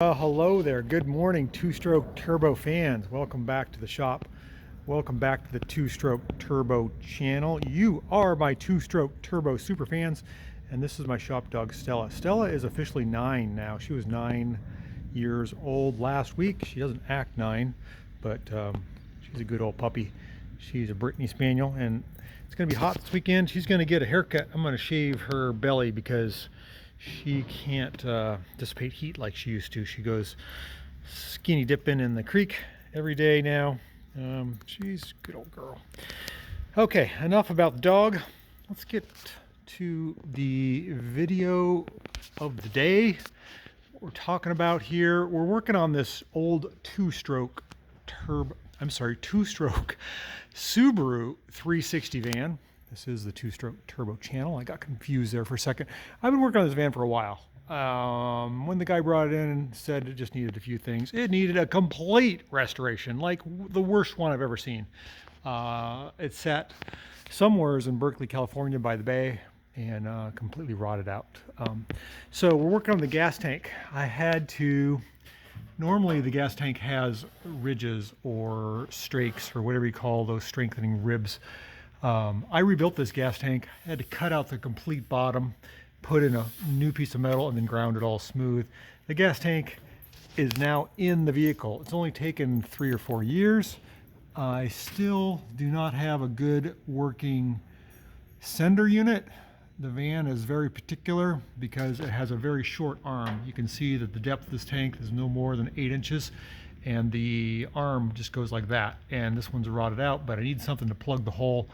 Hello there. Good morning, two-stroke turbo fans. Welcome back to the shop. Welcome back to the two-stroke turbo channel. You are my two-stroke turbo super fans, and this is my shop dog Stella. Stella is officially 9 now. She was 9 years old last week. She doesn't act 9, but she's a good old puppy. She's a Brittany Spaniel, and it's going to be hot this weekend. She's going to get a haircut. I'm going to shave her belly because she can't dissipate heat like she used to. She goes skinny dipping in the creek every day now. She's a good old girl. Okay, enough about the dog. Let's get to the video of the day. What we're talking about here, we're working on this old two-stroke Subaru 360 van. This is the two-stroke turbo channel. I got confused there for a second. I've been working on this van for a while. When the guy brought it in and said it just needed a few things, it needed a complete restoration, like the worst one I've ever seen. It sat somewhere in Berkeley, California by the bay and completely rotted out. So we're working on the gas tank. Normally the gas tank has ridges or strakes or whatever you call those strengthening ribs. I rebuilt this gas tank. I had to cut out the complete bottom, put in a new piece of metal, and then ground it all smooth. The gas tank is now in the vehicle. It's only taken 3 or 4 years. I still do not have a good working sender unit. The van is very particular because it has a very short arm. You can see that the depth of this tank is no more than 8 inches. And the arm just goes like that, and this one's rotted out, but I need something to plug the hole.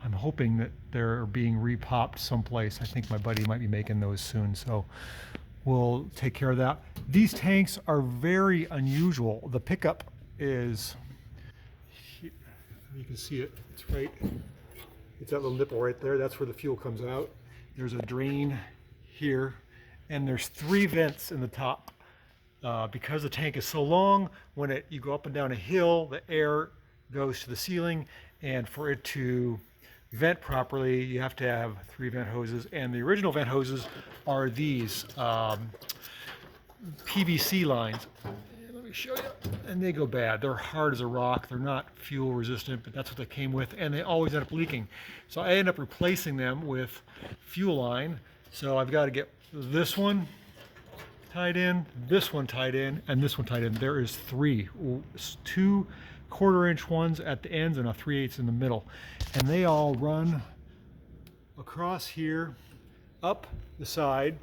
I'm hoping that they're being repopped someplace. I think my buddy might be making those soon, so we'll take care of that. These tanks are very unusual. The pickup is, you can see it, it's that little nipple right there. That's where the fuel comes out. There's a drain here, and there's 3 vents in the top. Because the tank is so long, when you go up and down a hill, the air goes to the ceiling, and for it to vent properly, you have to have 3 vent hoses. And the original vent hoses are these PVC lines. Let me show you. And they go bad. They're hard as a rock. They're not fuel resistant, but that's what they came with, and they always end up leaking. So I end up replacing them with fuel line. So I've got to get this one tied in, this one tied in, and this one tied in. There is 3, 2 1/4-inch ones at the ends and a 3/8 in the middle, and they all run across here, up the side.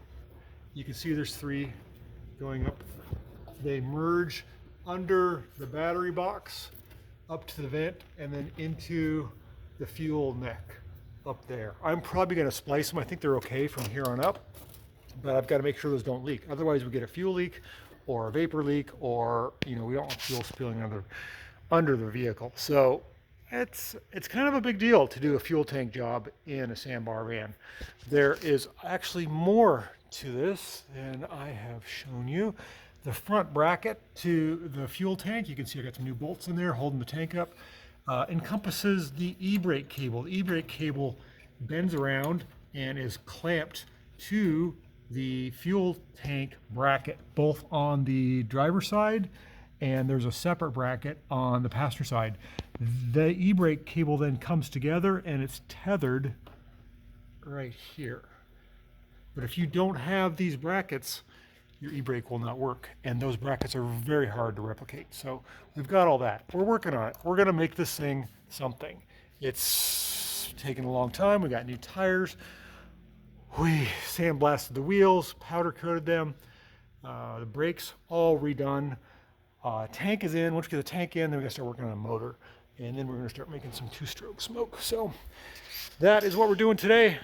You can see there's 3 going up. They merge under the battery box, up to the vent, and then into the fuel neck up there. I'm probably going to splice them. I think they're okay from here on up, but I've got to make sure those don't leak. Otherwise we get a fuel leak or a vapor leak, or we don't want fuel spilling under the vehicle. So it's kind of a big deal to do a fuel tank job in a sandbar van. There is actually more to this than I have shown you. The front bracket to the fuel tank, you can see I got some new bolts in there holding the tank up, encompasses the e-brake cable. The e-brake cable bends around and is clamped to the fuel tank bracket, both on the driver's side, and there's a separate bracket on the passenger side. The e-brake cable then comes together and it's tethered right here. But if you don't have these brackets, your e-brake will not work, and those brackets are very hard to replicate. So we've got all that. We're working on it. We're going to make this thing something. It's taken a long time. We got new tires. We sandblasted the wheels, powder coated them, the brakes all redone. Tank is in. Once we get the tank in, then we're going to start working on a motor, and then we're going to start making some two-stroke smoke. So that is what we're doing today.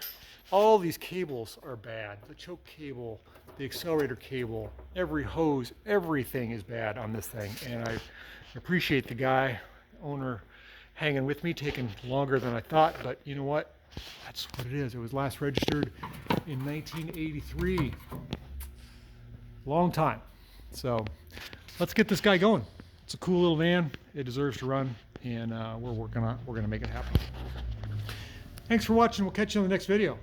All these cables are bad. The choke cable, the accelerator cable, every hose, everything is bad on this thing. And I appreciate the owner, hanging with me, taking longer than I thought, but you know what? That's what it is. It was last registered in 1983. Long time. So let's get this guy going. It's a cool little van. It deserves to run, and we're going to make it happen. Thanks for watching. We'll catch you on the next video.